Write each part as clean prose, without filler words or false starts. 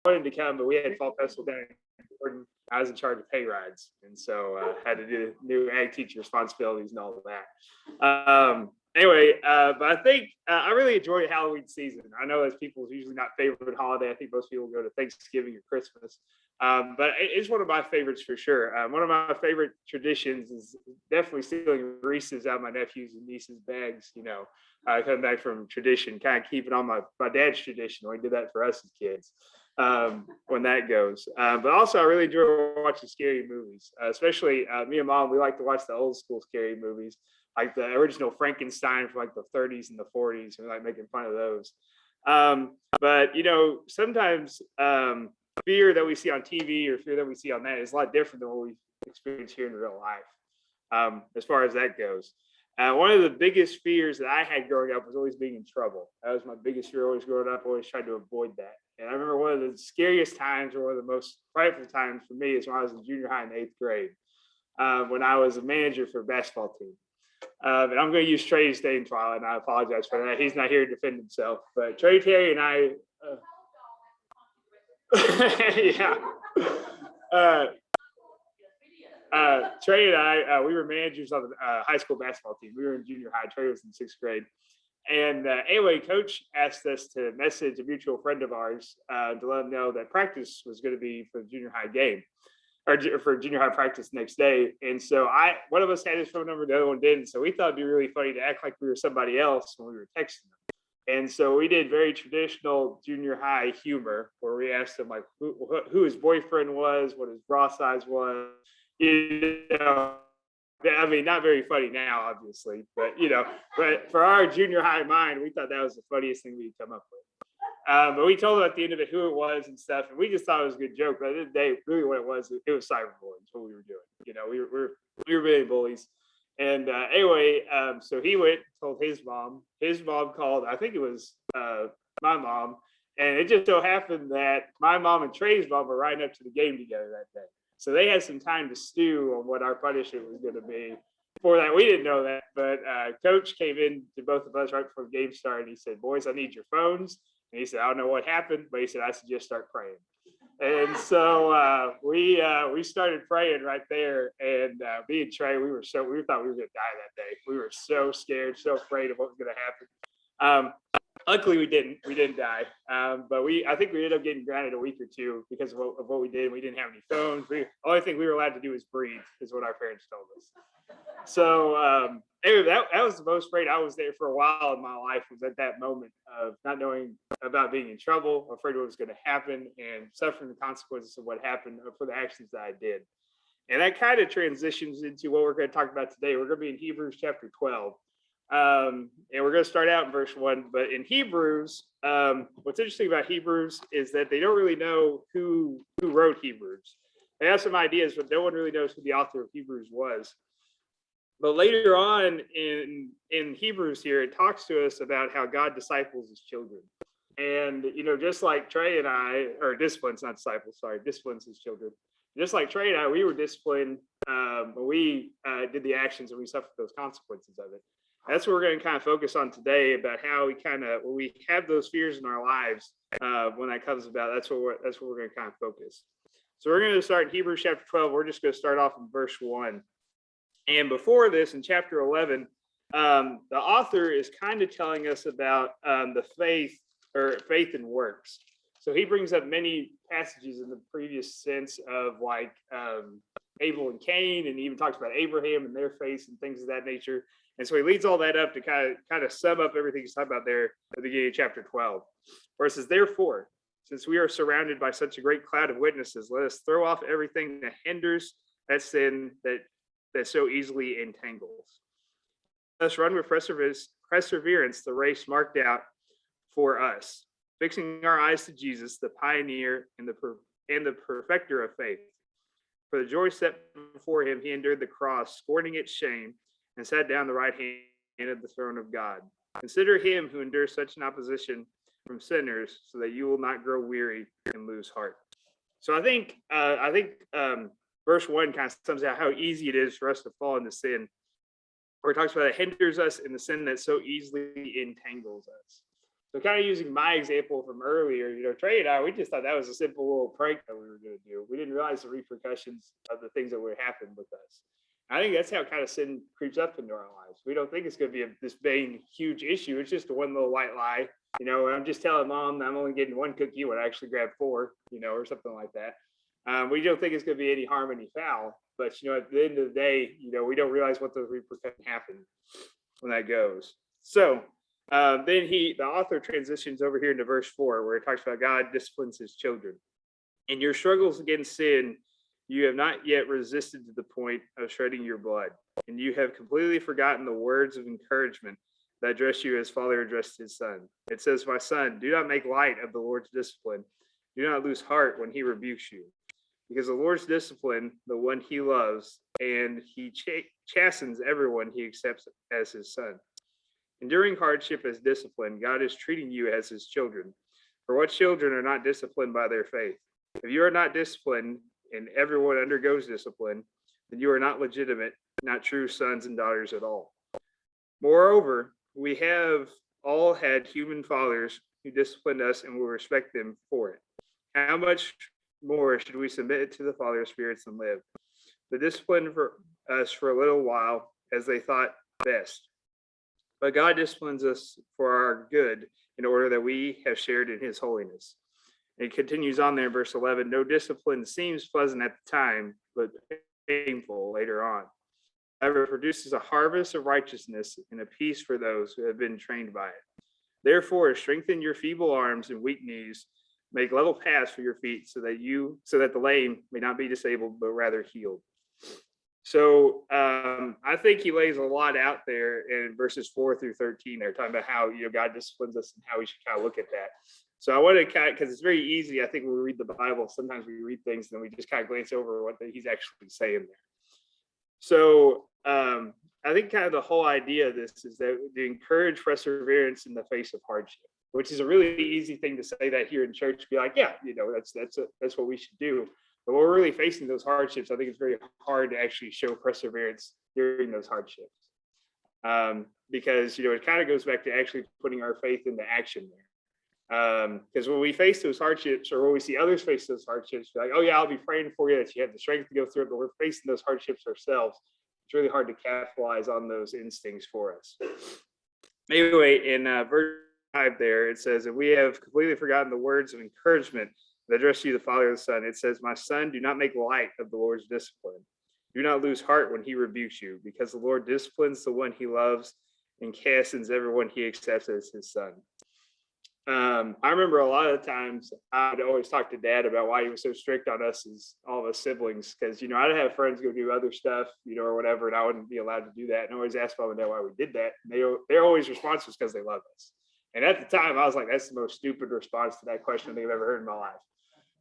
wanted to come, but we had fall festival down in Jordan. I was in charge of pay rides, and so had to do new ag teacher responsibilities and all of that. Anyway, but I think I really enjoy Halloween season. I know as people's usually not favorite holiday. I think most people go to Thanksgiving or Christmas, but it's one of my favorites for sure. One of my favorite traditions is definitely stealing Reese's out of my nephews and nieces' bags. Coming back from tradition, kind of keeping on my dad's tradition. He did that for us as kids. When that goes, but also I really enjoy watching scary movies, especially me and mom. We like to watch the old school scary movies, like the original Frankenstein from like the 30s and the 40s. And we like making fun of those. But sometimes fear that we see on TV or fear that we see on that is a lot different than what we experience here in real life. As far as that goes. One of the biggest fears that I had growing up was always being in trouble. That was my biggest fear always growing up. Always tried to avoid that. And I remember one of the scariest times, or one of the most frightful times for me, is when I was in junior high in 8th grade, when I was a manager for a basketball team. And I'm going to use Trey's name trial, and I apologize for that. He's not here to defend himself. But Trey Terry and I, Trey and I, we were managers of the high school basketball team. We were in junior high. Trey was in 6th grade. And anyway, coach asked us to message a mutual friend of ours to let him know that practice was going to be for the junior high game, or for junior high practice next day. And so one of us had his phone number, the other one didn't. So we thought it'd be really funny to act like we were somebody else when we were texting them. And so we did very traditional junior high humor, where we asked him like who his boyfriend was, what his bra size was. I mean, not very funny now, obviously, but but for our junior high mind, we thought that was the funniest thing we'd come up with. But we told them at the end of it who it was and stuff, and we just thought it was a good joke. But at the end of the day, really what it was cyberbullying. What we were doing. We were being bullies. And anyway, so he went, told his mom. His mom called. I think it was my mom, and it just so happened that my mom and Trey's mom were riding up to the game together that day. So they had some time to stew on what our punishment was going to be. Before that, we didn't know that, but coach came in to both of us right before the game started. He said, "Boys, I need your phones." And he said, "I don't know what happened," but he said, "I suggest start praying." And so we started praying right there. And me and Trey, we thought we were going to die that day. We were so scared, so afraid of what was going to happen. Luckily, we didn't die. But I think we ended up getting grounded a week or two because of what we did. We didn't have any phones. The only thing we were allowed to do was breathe, is what our parents told us. So anyway, that was the most afraid I was there for a while in my life, was at that moment of not knowing about being in trouble, afraid what was going to happen, and suffering the consequences of what happened for the actions that I did. And that kind of transitions into what we're going to talk about today. We're going to be in Hebrews chapter 12. And we're going to start out in verse 1. But in Hebrews, what's interesting about Hebrews is that they don't really know who wrote Hebrews. They have some ideas, but no one really knows who the author of Hebrews was. But later on in Hebrews here, it talks to us about how God disciples his children. And, just like Trey and I, or disciplines, not disciples, sorry, disciplines his children. Just like Trey and I, we were disciplined, but we did the actions and we suffered those consequences of it. That's what we're going to kind of focus on today, about how when we have those fears in our lives, when that comes about, that's what we're going to kind of focus. So we're going to start in Hebrews chapter 12. We're just going to start off in verse 1. And before this, in chapter 11, the author is kind of telling us about the faith and works. So he brings up many passages in the previous sense of like Abel and Cain, and he even talks about Abraham and their faith and things of that nature. And so he leads all that up to kind of sum up everything he's talking about there at the beginning of chapter 12, where it says, "Therefore, since we are surrounded by such a great cloud of witnesses, let us throw off everything that hinders, that sin that so easily entangles. Let us run with perseverance the race marked out for us, fixing our eyes to Jesus, the pioneer and the perfecter of faith. For the joy set before him, he endured the cross, scorning its shame, and sat down the right hand of the throne of God. Consider him who endures such an opposition from sinners, so that you will not grow weary and lose heart." So I think verse 1 kind of sums out how easy it is for us to fall into sin, where it talks about it hinders us in the sin that so easily entangles us. So kind of using my example from earlier, Trey and I, we just thought that was a simple little prank that we were going to do. We didn't realize the repercussions of the things that would happen with us. I think that's how kind of sin creeps up into our lives. We don't think it's going to be this big, huge issue. It's just a one little white lie. I'm just telling mom I'm only getting one cookie when I actually grab four, or something like that. We don't think it's going to be any harm, any foul. But, at the end of the day, we don't realize what those repercussions happen when that goes. So then the author transitions over here into verse 4, where it talks about God disciplines his children. In your struggles against sin, you have not yet resisted to the point of shedding your blood, and you have completely forgotten the words of encouragement that address you as Father addressed his son. It says, my son, do not make light of the Lord's discipline. Do not lose heart when he rebukes you. Because the Lord's discipline, the one he loves, and he chastens everyone he accepts as his son. Enduring hardship as discipline, God is treating you as his children. For what children are not disciplined by their faith? If you are not disciplined, and everyone undergoes discipline, then you are not legitimate, not true sons and daughters at all. Moreover, we have all had human fathers who disciplined us and will respect them for it. How much more should we submit it to the Father of spirits and live? They disciplined for us for a little while as they thought best. But God disciplines us for our good in order that we have shared in his holiness. It continues on there in verse 11. No discipline seems pleasant at the time, but painful later on. However, it produces a harvest of righteousness and a peace for those who have been trained by it. Therefore, strengthen your feeble arms and weak knees. Make level paths for your feet so that the lame may not be disabled, but rather healed. So I think he lays a lot out there in verses 4 through 13. They're talking about how God disciplines us and how we should kind of look at that. So I want to because it's very easy. I think when we read the Bible, sometimes we read things and then we just kind of glance over what he's actually saying there. So I think kind of the whole idea of this is that to encourage perseverance in the face of hardship, which is a really easy thing to say that here in church. Be like, yeah, that's what we should do. But when we're really facing those hardships, I think it's very hard to actually show perseverance during those hardships, because it kind of goes back to actually putting our faith into action there. Because when we face those hardships, or when we see others face those hardships, we're like, oh yeah, I'll be praying for you that you have the strength to go through it, but we're facing those hardships ourselves. It's really hard to capitalize on those instincts for us. Anyway, in verse 5 there, it says, and we have completely forgotten the words of encouragement that address you, the Father and the Son. It says, my son, do not make light of the Lord's discipline. Do not lose heart when he rebukes you, because the Lord disciplines the one he loves and chastens everyone he accepts as his son. I remember a lot of times I'd always talk to Dad about why he was so strict on us as all of us siblings, because I'd have friends go do other stuff, or whatever, and I wouldn't be allowed to do that. And I always ask Mom and Dad why we did that. And their always response was because they love us. And at the time, I was like, that's the most stupid response to that question I think I've ever heard in my life.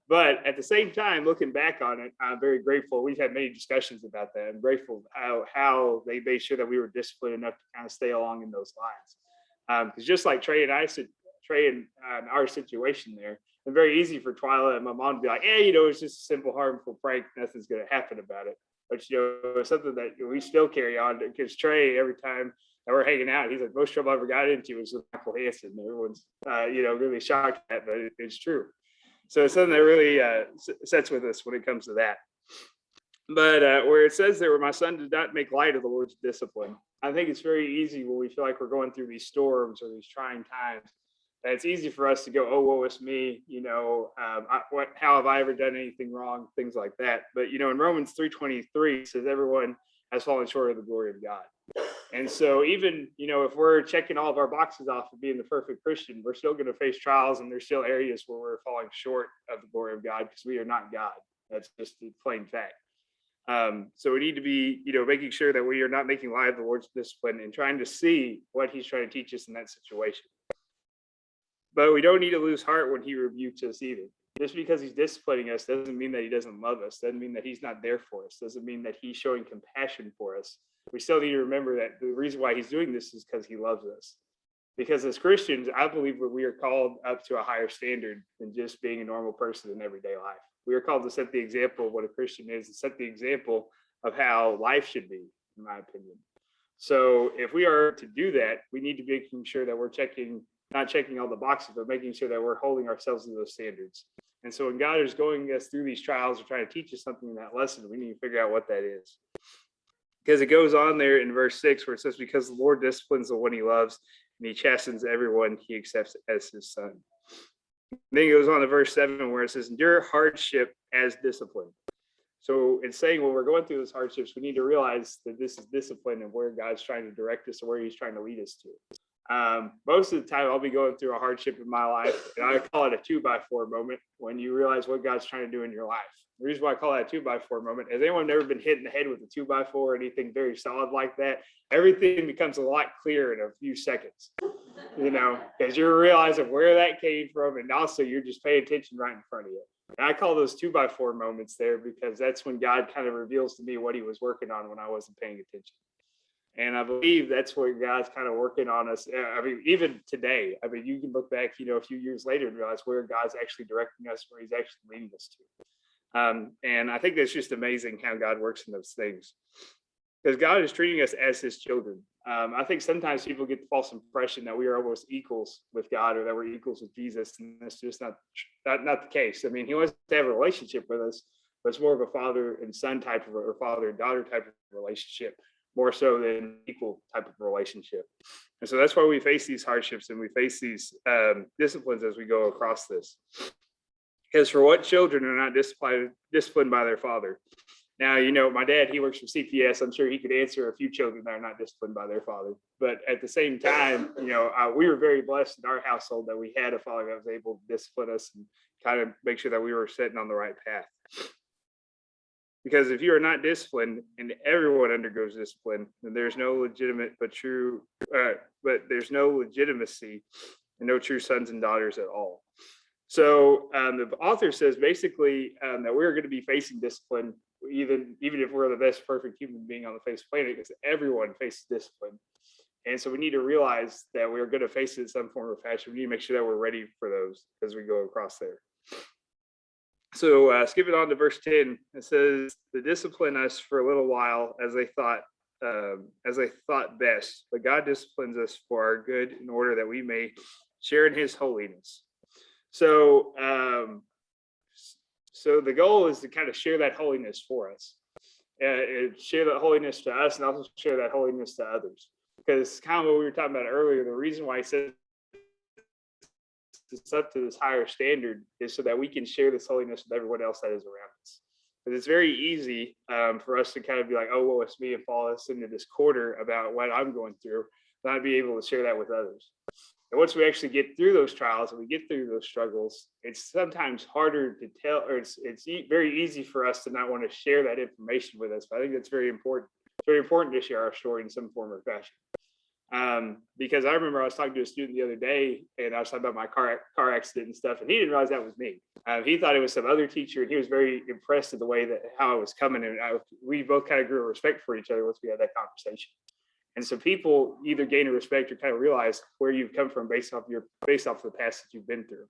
But at the same time, looking back on it, I'm very grateful. We've had many discussions about that. I'm grateful how they made sure that we were disciplined enough to kind of stay along in those lines. Because just like Trey and our situation there, it's very easy for Twyla and my mom to be like, hey, it's just a simple, harmful prank. Nothing's going to happen about it. But, it's something that we still carry on, because Trey, every time that we're hanging out, he's like, most trouble I ever got into was with Michael Hanson. Everyone's, really shocked at that, but it's true. So it's something that really sets with us when it comes to that. But where it says there, where my son did not make light of the Lord's discipline, I think it's very easy when we feel like we're going through these storms or these trying times. And it's easy for us to go, oh, woe is me, how have I ever done anything wrong, things like that. But, in Romans 3:23, it says everyone has fallen short of the glory of God. And so even, if we're checking all of our boxes off of being the perfect Christian, we're still going to face trials, and there's still areas where we're falling short of the glory of God, because we are not God. That's just the plain fact. So we need to be, making sure that we are not making light of the Lord's discipline and trying to see what he's trying to teach us in that situation. But we don't need to lose heart when he rebukes us either. Just because he's disciplining us doesn't mean that he doesn't love us. Doesn't mean that he's not there for us. Doesn't mean that he's showing compassion for us. We still need to remember that the reason why he's doing this is because he loves us. Because as Christians, I believe that we are called up to a higher standard than just being a normal person in everyday life. We are called to set the example of what a Christian is, and set the example of how life should be, in my opinion. So if we are to do that, we need to be making sure that we're checking not checking all the boxes, but making sure that we're holding ourselves to those standards. And so when God is going us through these trials or trying to teach us something in that lesson, we need to figure out what that is. Because it goes on there in verse 6 where it says, because the Lord disciplines the one he loves, and he chastens everyone he accepts as his son. And then it goes on to verse 7 where it says, endure hardship as discipline. So it's saying when we're going through those hardships, we need to realize that this is discipline and where God's trying to direct us or where he's trying to lead us to. Most of the time I'll be going through a hardship in my life, and I call it a 2x4 moment when you realize what God's trying to do in your life. The reason why I call that a 2x4 moment, has anyone ever been hit in the head with a 2x4 or anything very solid like that? Everything becomes a lot clearer in a few seconds, because you're realizing where that came from, and also you're just paying attention right in front of you. And I call those 2x4 moments there because that's when God kind of reveals to me what he was working on when I wasn't paying attention. And I believe that's where God's kind of working on us. I mean, even today, you can look back, a few years later and realize where God's actually directing us, where he's actually leading us to. And I think that's just amazing how God works in those things. Because God is treating us as his children. I think sometimes people get the false impression that we are almost equals with God or that we're equals with Jesus. And that's just not the case. I mean, he wants to have a relationship with us, but it's more of a father and son type of, or father and daughter type of relationship, more so than equal type of relationship. And so that's why we face these hardships and we face these disciplines as we go across this. Because for what children are not disciplined by their father? Now, my dad, he works for CPS. I'm sure he could answer a few children that are not disciplined by their father. But at the same time, we were very blessed in our household that we had a father that was able to discipline us and kind of make sure that we were sitting on the right path. Because if you are not disciplined, and everyone undergoes discipline, then there's no legitimate but there's no legitimacy and no true sons and daughters at all. So the author says basically that we're going to be facing discipline, even if we're the best perfect human being on the face of the planet, because everyone faces discipline. And so we need to realize that we're going to face it in some form or fashion. We need to make sure that we're ready for those as we go across there. So skipping on to verse 10, it says, "They discipline us for a little while as they thought best, but God disciplines us for our good in order that we may share in his holiness." So the goal is to kind of share that holiness for us, share that holiness to us, and also share that holiness to others. Because kind of what we were talking about earlier, the reason why he says it's up to this higher standard is so that we can share this holiness with everyone else that is around us. Because it's very easy for us to kind of be like, oh, well, it's me, and fall us into this corner about what I'm going through, not be able to share that with others. And once we actually get through those trials and we get through those struggles, it's sometimes harder to tell, or it's very easy for us to not want to share that information with us. But I think that's very important. It's very important to share our story in some form or fashion. Because I remember I was talking to a student the other day, and I was talking about my car accident and stuff, and he didn't realize that was me. He thought it was some other teacher, and he was very impressed at the way that how I was coming. And we both kind of grew a respect for each other once we had that conversation. And so people either gain a respect or kind of realize where you've come from based off the past that you've been through.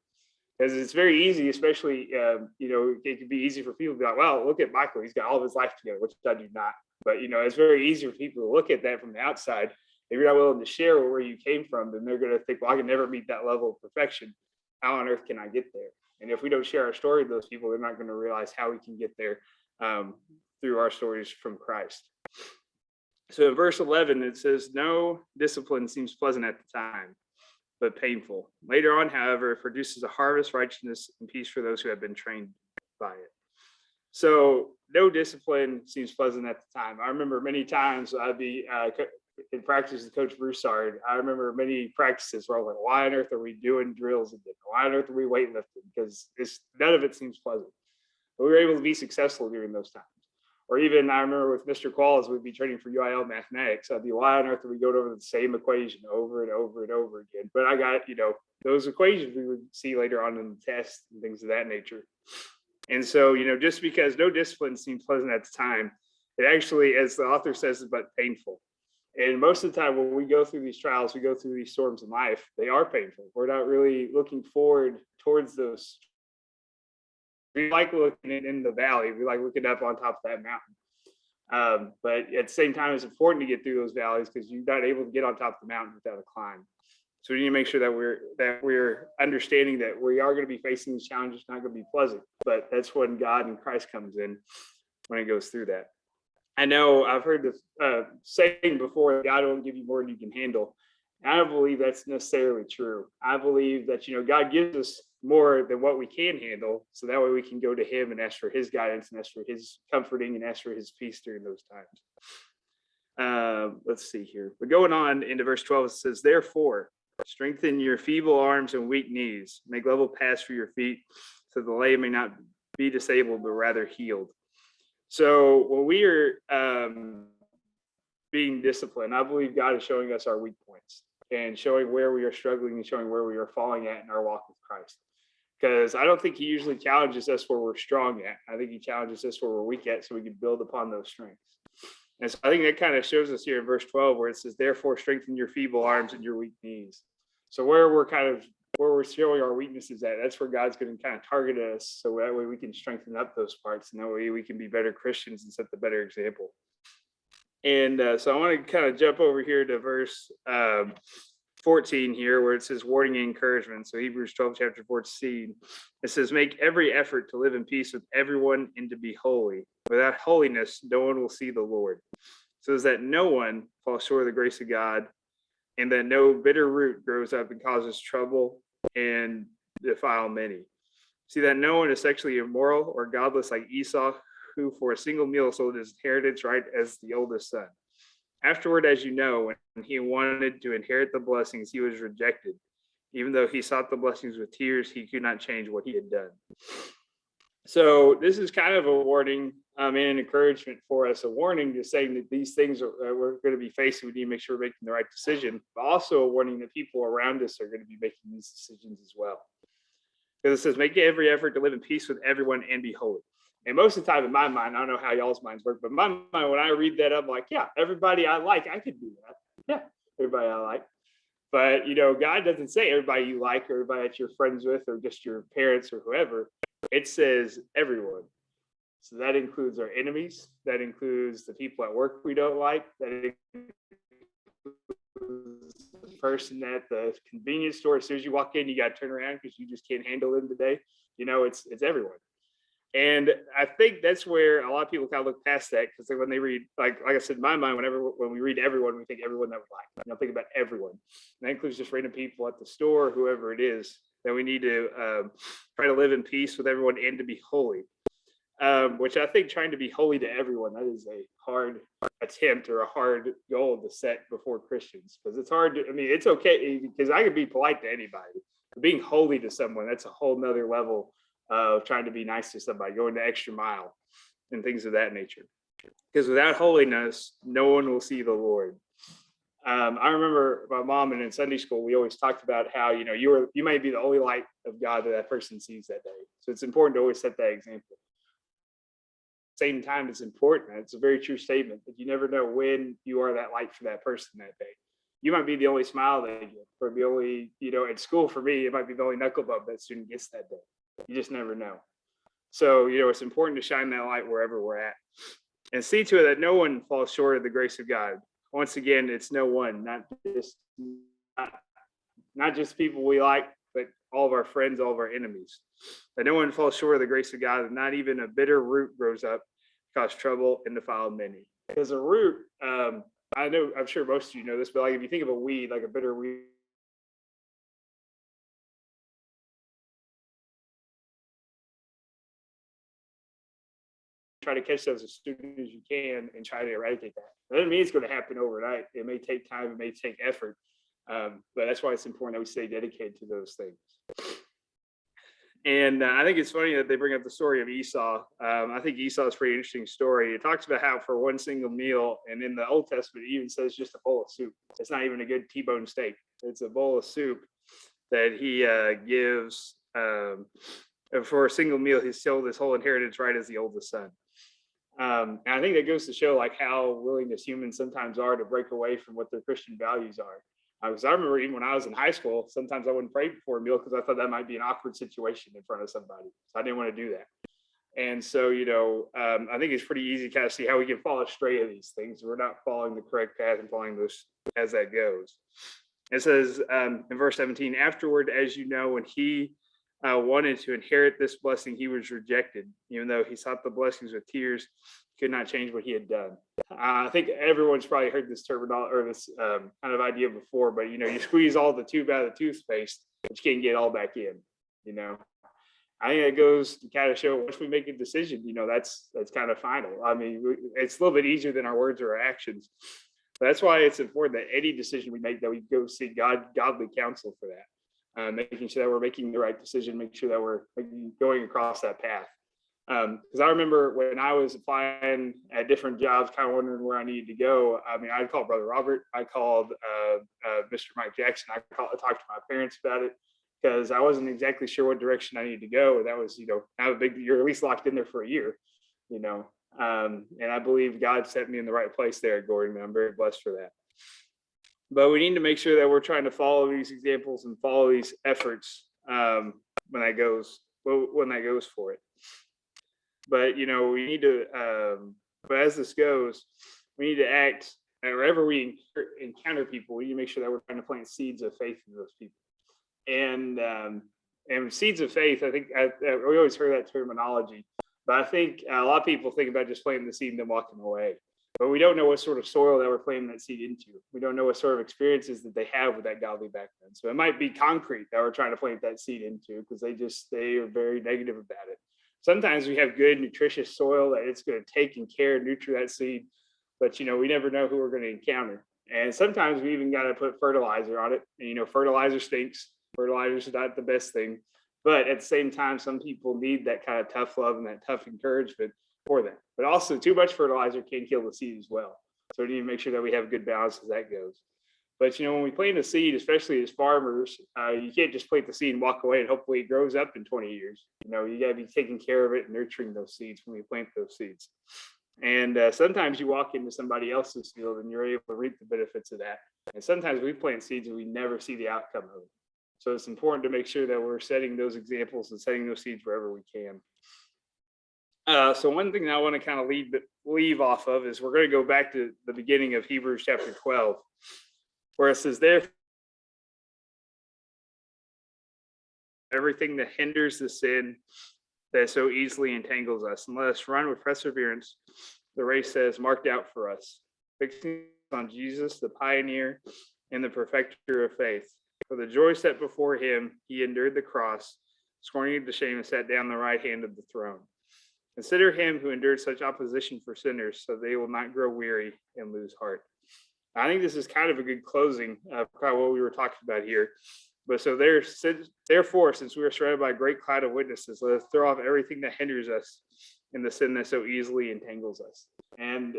Because it's very easy, especially it can be easy for people to be like, well, look at Michael, he's got all of his life together, which I do not. But it's very easy for people to look at that from the outside. If you're not willing to share where you came from, then they're going to think, well, I can never meet that level of perfection. How on earth can I get there? And if we don't share our story with those people, they're not going to realize how we can get there through our stories from Christ. So in verse 11, it says, "No discipline seems pleasant at the time, but painful. Later on, however, it produces a harvest, righteousness, and peace for those who have been trained by it." So no discipline seems pleasant at the time. I remember many times I'd be in practice with Coach Broussard. I remember many practices where I was like, why on earth are we doing drills again? Why on earth are we weightlifting? Because none of it seems pleasant. But we were able to be successful during those times. Or even I remember with Mr. Qualls, we'd be training for UIL mathematics. I'd be, why on earth are we going over the same equation over and over and over again? But I got, those equations we would see later on in the test and things of that nature. And so, just because no discipline seems pleasant at the time, it actually, as the author says, is but painful. And most of the time when we go through these trials, we go through these storms in life, they are painful. We're not really looking forward towards those. We like looking in the valley. We like looking up on top of that mountain. But at the same time, it's important to get through those valleys because you're not able to get on top of the mountain without a climb. So we need to make sure that we're understanding that we are going to be facing these challenges. Not going to be pleasant, but that's when God and Christ comes in when it goes through that. I know I've heard this saying before: God won't give you more than you can handle. I don't believe that's necessarily true. I believe that God gives us more than what we can handle, so that way we can go to Him and ask for His guidance and ask for His comforting and ask for His peace during those times. Let's see here. But going on into verse 12, it says, "Therefore, strengthen your feeble arms and weak knees. Make level paths for your feet, so the lame may not be disabled, but rather healed." So when we are being disciplined, I believe God is showing us our weak points and showing where we are struggling and showing where we are falling at in our walk with Christ. Because I don't think He usually challenges us where we're strong at. I think He challenges us where we're weak at, so we can build upon those strengths. And so I think that kind of shows us here in verse 12, where it says, "Therefore, strengthen your feeble arms and your weak knees." So where we're showing our weaknesses at, that's where God's going to kind of target us. So that way we can strengthen up those parts, and that way we can be better Christians and set the better example. And so I want to kind of jump over here to verse 14 here, where it says warning and encouragement. So Hebrews 12, chapter 14, it says, "Make every effort to live in peace with everyone and to be holy. Without holiness, no one will see the Lord. So that no one falls short of the grace of God, and that no bitter root grows up and causes trouble and defile many. See that no one is sexually immoral or godless like Esau, who for a single meal sold his inheritance right as the oldest son. Afterward, as you know, when he wanted to inherit the blessings, he was rejected. Even though he sought the blessings with tears, he could not change what he had done." So this is kind of a warning and an encouragement for us, a warning just saying that these things we're going to be facing. We need to make sure we're making the right decision, but also a warning that people around us are going to be making these decisions as well. Because it says, "Make every effort to live in peace with everyone and be holy." And most of the time in my mind, I don't know how y'all's minds work, but in my mind, when I read that, I'm like, yeah, everybody I like, I could do that. Yeah, everybody I like. But, God doesn't say everybody you like, or everybody that you're friends with, or just your parents or whoever. It says everyone. So that includes our enemies. That includes the people at work we don't like. That includes the person at the convenience store. As soon as you walk in, you got to turn around because you just can't handle them today. It's everyone. And I think that's where a lot of people kind of look past that, because when they read, like I said, in my mind, when we read everyone, we think everyone that we like. Think about everyone. And that includes just random people at the store, whoever it is, that we need to try to live in peace with everyone and to be holy. Which I think trying to be holy to everyone, that is a hard attempt or a hard goal to set before Christians, because it's hard it's okay because I could be polite to anybody, but being holy to someone, that's a whole nother level of trying to be nice to somebody, going the extra mile and things of that nature. Because without holiness, no one will see the Lord. I remember my mom, and in Sunday school, we always talked about how, you might be the only light of God that person sees that day. So it's important to always set that example. Same time, it's important. It's a very true statement, but you never know when you are that light for that person that day. You might be the only smile they get, or the only, at school for me, it might be the only knuckle bump that student gets that day. You just never know. So, it's important to shine that light wherever we're at, and see to it that no one falls short of the grace of God. Once again, it's no one, not just people we like, but all of our friends, all of our enemies. That no one falls short of the grace of God, and not even a bitter root grows up, cause trouble, and defile many. Because a root, I'm sure most of you know this, but like if you think of a weed, like a bitter weed, try to catch those as soon as you can and try to eradicate that. That doesn't mean it's going to happen overnight. It may take time, it may take effort, but that's why it's important that we stay dedicated to those things. And I think it's funny that they bring up the story of Esau. I think Esau is a pretty interesting story. It talks about how for one single meal, and in the Old Testament, it even says just a bowl of soup. It's not even a good T-bone steak. It's a bowl of soup that he gives for a single meal. He sold his whole inheritance right as the oldest son. And I think that goes to show like how willing as humans sometimes are to break away from what their Christian values are. Because I remember even when I was in high school, sometimes I wouldn't pray before a meal because I thought that might be an awkward situation in front of somebody. So I didn't want to do that. And so, I think it's pretty easy to kind of see how we can fall astray of these things. We're not following the correct path and following those as that goes. It says in verse 17, afterward, as you know, when he wanted to inherit this blessing, he was rejected, even though he sought the blessings with tears, could not change what he had done. I think everyone's probably heard this terminology or this kind of idea before, but you squeeze all the tube out of the toothpaste, but you can't get all back in. I think it goes to kind of show once we make a decision, that's kind of final. I mean, it's a little bit easier than our words or our actions. But that's why it's important that any decision we make, that we go seek godly counsel for that, making sure that we're making the right decision, making sure that we're going across that path. Because I remember when I was applying at different jobs, kind of wondering where I needed to go. I mean, I called Brother Robert, I called Mr. Mike Jackson, I talked to my parents about it, because I wasn't exactly sure what direction I needed to go. That was, kind of a big, you're at least locked in there for a year, and I believe God set me in the right place there at Gordon, and I'm very blessed for that. But we need to make sure that we're trying to follow these examples and follow these efforts when that goes for it. But we need to, but as this goes, we need to act wherever we encounter people. We need to make sure that we're trying to plant seeds of faith in those people. And seeds of faith, I think we always heard that terminology, but I think a lot of people think about just planting the seed and then walking away. But we don't know what sort of soil that we're planting that seed into. We don't know what sort of experiences that they have with that godly background. So it might be concrete that we're trying to plant that seed into, because they are very negative about it. Sometimes we have good, nutritious soil that it's going to take and care and nurture that seed, but we never know who we're going to encounter. And sometimes we even got to put fertilizer on it. And fertilizer stinks. Fertilizer is not the best thing, but at the same time, some people need that kind of tough love and that tough encouragement for that. But also, too much fertilizer can kill the seed as well. So we need to make sure that we have a good balance as that goes. But when we plant a seed, especially as farmers, you can't just plant the seed and walk away and hopefully it grows up in 20 years. You got to be taking care of it and nurturing those seeds when we plant those seeds. And sometimes you walk into somebody else's field and you're able to reap the benefits of that. And sometimes we plant seeds and we never see the outcome of it. So it's important to make sure that we're setting those examples and setting those seeds wherever we can. So one thing that I want to kind of leave off of is we're going to go back to the beginning of Hebrews chapter 12, where it says, therefore, everything that hinders the sin that so easily entangles us, and let us run with perseverance the race that is marked out for us, fixing on Jesus, the pioneer and the perfecter of faith. For the joy set before him, he endured the cross, scorning the shame, and sat down on the right hand of the throne. Consider him who endured such opposition for sinners, so they will not grow weary and lose heart. I think this is kind of a good closing of kind of what we were talking about here. But so therefore, since we are surrounded by a great cloud of witnesses, let us throw off everything that hinders us and the sin that so easily entangles us. And,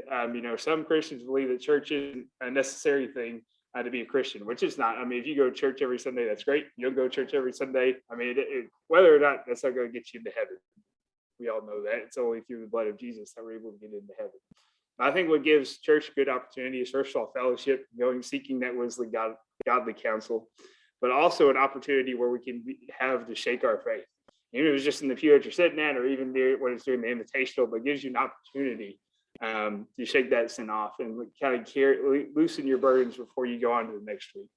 some Christians believe that church is a necessary thing to be a Christian, which is not. I mean, if you go to church every Sunday, that's great. You don't go to church every Sunday. I mean, whether or not, that's not going to get you into heaven. We all know that. It's only through the blood of Jesus that we're able to get into heaven. I think what gives church a good opportunity is, first of all, fellowship, seeking that wisdom, godly counsel, but also an opportunity where we can have to shake our faith. Even if it's just in the pew that you're sitting at, or even when it's doing the invitational, but it gives you an opportunity to shake that sin off and kind of loosen your burdens before you go on to the next week.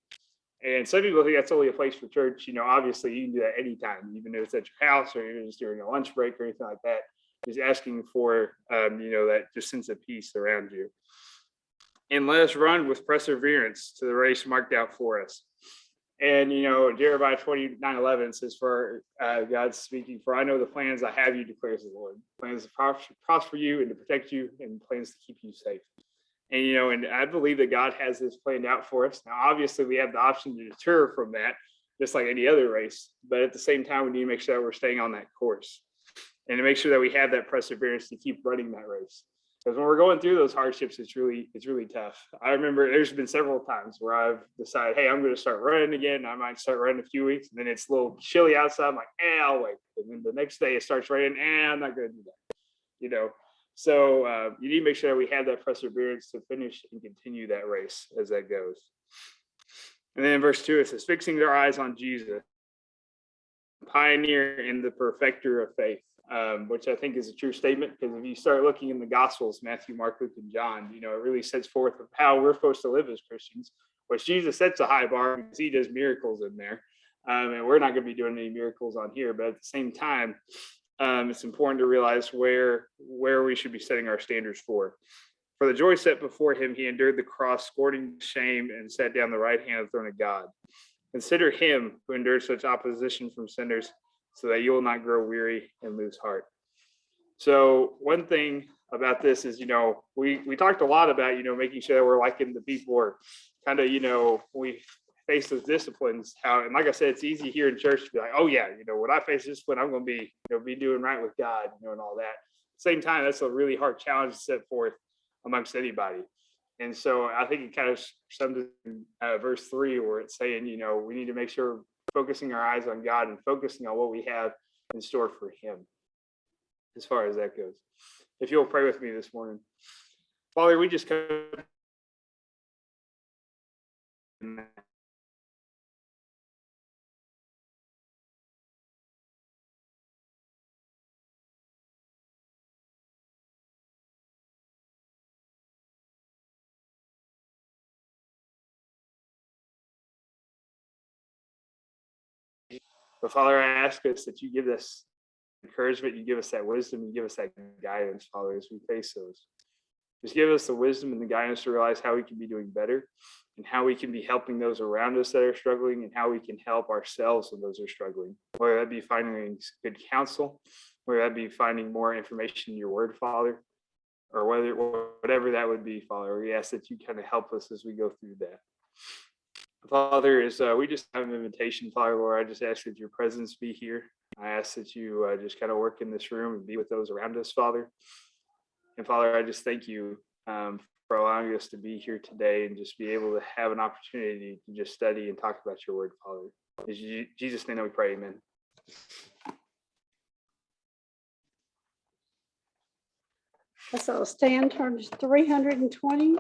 And some people think that's only a place for church. Obviously you can do that anytime, even if it's at your house or even just during a lunch break or anything like that. Just asking for, that just sense of peace around you. And let us run with perseverance to the race marked out for us. And, Jeremiah 29:11 says, for God's speaking, for I know the plans I have you, declares the Lord. Plans to prosper you and to protect you, and plans to keep you safe. And, and I believe that God has this planned out for us. Now, obviously, we have the option to deter from that, just like any other race. But at the same time, we need to make sure that we're staying on that course and to make sure that we have that perseverance to keep running that race. Because when we're going through those hardships, it's really tough. I remember there's been several times where I've decided, hey, I'm going to start running again. I might start running a few weeks, and then it's a little chilly outside. I'm like, I'll wait. And then the next day it starts raining, I'm not going to do that. So you need to make sure that we have that perseverance to finish and continue that race as that goes. And then in verse 2, it says, fixing their eyes on Jesus, pioneer and the perfecter of faith. Which I think is a true statement, because if you start looking in the Gospels, Matthew, Mark, Luke, and John, it really sets forth of how we're supposed to live as Christians. which Jesus sets a high bar because he does miracles in there. And we're not going to be doing any miracles on here, but at the same time, it's important to realize where we should be setting our standards for. For the joy set before him, he endured the cross, scorning shame, and sat down the right hand of the throne of God. Consider him who endured such opposition from sinners, so that you will not grow weary and lose heart. So one thing about this is, we talked a lot about, making sure that we're liking the people, or kind of, we face those disciplines, and like I said, it's easy here in church to be like, oh yeah, when I face discipline, I'm going to be, be doing right with God, and all that. At the same time, that's a really hard challenge to set forth amongst anybody. And so I think it kind of sums it in verse 3, where it's saying, we need to make sure we're focusing our eyes on God and focusing on what we have in store for him, as far as that goes. If you'll pray with me this morning. Father, we just come. But Father, I ask us that you give us encouragement, you give us that wisdom, you give us that guidance, Father, as we face those. Just give us the wisdom and the guidance to realize how we can be doing better, and how we can be helping those around us that are struggling, and how we can help ourselves when those are struggling. Whether that be finding good counsel, whether that be finding more information in your word, Father, or whatever that would be, Father. We ask that you kind of help us as we go through that. Father, as we just have an invitation, Father, Lord, I just ask that your presence be here. I ask that you just kind of work in this room and be with those around us, Father. And Father, I just thank you for allowing us to be here today and just be able to have an opportunity to just study and talk about your word, Father. In Jesus' name that we pray, amen. So stand, turn to 320.